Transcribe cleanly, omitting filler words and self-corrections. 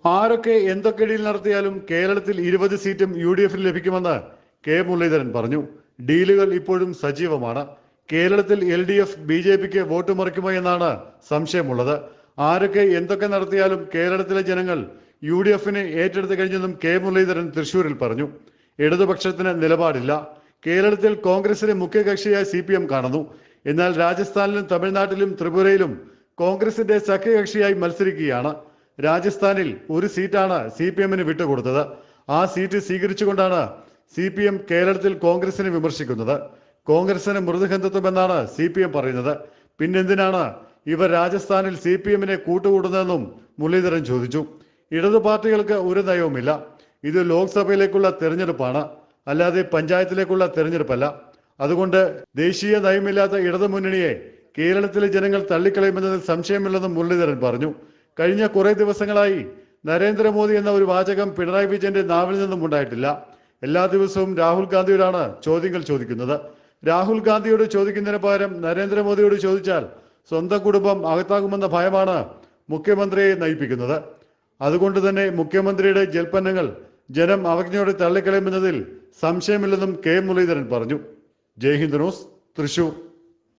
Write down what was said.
ആരൊക്കെ എന്തൊക്കെ ഡീൽ നടത്തിയാലും കേരളത്തിൽ 20 സീറ്റും UDF-ന് ലഭിക്കുമെന്ന് കെ മുരളീധരൻ പറഞ്ഞു. ഡീലുകൾ ഇപ്പോഴും സജീവമാണ്. കേരളത്തിൽ LDF BJPക്ക് വോട്ട് മറിക്കുമോ എന്നാണ് സംശയമുള്ളത്. ആരൊക്കെ എന്തൊക്കെ നടത്തിയാലും കേരളത്തിലെ ജനങ്ങൾ UDF-നെ ഏറ്റെടുത്തു കഴിഞ്ഞെന്നും കെ മുരളീധരൻ തൃശൂരിൽ പറഞ്ഞു. ഇടതുപക്ഷത്തിന് നിലപാടില്ല. കേരളത്തിൽ കോൺഗ്രസിനെ മുഖ്യകക്ഷിയായി CPM കാണുന്നു. എന്നാൽ രാജസ്ഥാനിലും തമിഴ്നാട്ടിലും ത്രിപുരയിലും കോൺഗ്രസിന്റെ സഖ്യകക്ഷിയായി മത്സരിക്കുകയാണ്. രാജസ്ഥാനിൽ ഒരു സീറ്റാണ് CPM-ന് വിട്ടുകൊടുത്തത്. ആ സീറ്റ് സ്വീകരിച്ചുകൊണ്ടാണ് CPM കേരളത്തിൽ കോൺഗ്രസിനെ വിമർശിക്കുന്നത്. കോൺഗ്രസിന് മൃദുഹിന്ദുത്വം എന്നാണ് CPM പറയുന്നത്. പിന്നെന്തിനാണ് ഇവർ രാജസ്ഥാനിൽ CPM-നെ കൂട്ടുകൂടുന്നതെന്നും മുരളീധരൻ ചോദിച്ചു. ഇടതു പാർട്ടികൾക്ക് ഒരു നയവുമില്ല. ഇത് ലോക്സഭയിലേക്കുള്ള തെരഞ്ഞെടുപ്പാണ്, അല്ലാതെ പഞ്ചായത്തിലേക്കുള്ള തെരഞ്ഞെടുപ്പല്ല. അതുകൊണ്ട് ദേശീയ നയമില്ലാത്ത ഇടതുമുന്നണിയെ കേരളത്തിലെ ജനങ്ങൾ തള്ളിക്കളയുമെന്നതിൽ സംശയമില്ലെന്നും മുരളീധരൻ പറഞ്ഞു. കഴിഞ്ഞ കുറെ ദിവസങ്ങളായി നരേന്ദ്രമോദി എന്ന ഒരു വാചകം പിണറായി വിജയന്റെ നാവിൽ നിന്നും ഉണ്ടായിട്ടില്ല. എല്ലാ ദിവസവും രാഹുൽ ഗാന്ധിയോടാണ് ചോദ്യങ്ങൾ ചോദിക്കുന്നത്. രാഹുൽ ഗാന്ധിയോട് ചോദിക്കുന്നതിന് പകരം നരേന്ദ്രമോദിയോട് ചോദിച്ചാൽ സ്വന്തം കുടുംബം അകത്താകുമെന്ന ഭയമാണ് മുഖ്യമന്ത്രിയെ നയിപ്പിക്കുന്നത്. അതുകൊണ്ട് തന്നെ മുഖ്യമന്ത്രിയുടെ ജൽപ്പന്നങ്ങൾ ജനം അവജ്ഞയോടെ തള്ളിക്കളയുമെന്നതിൽ സംശയമില്ലെന്നും കെ മുരളീധരൻ പറഞ്ഞു. ജയ് ഹിന്ദ് ന്യൂസ്, തൃശൂർ.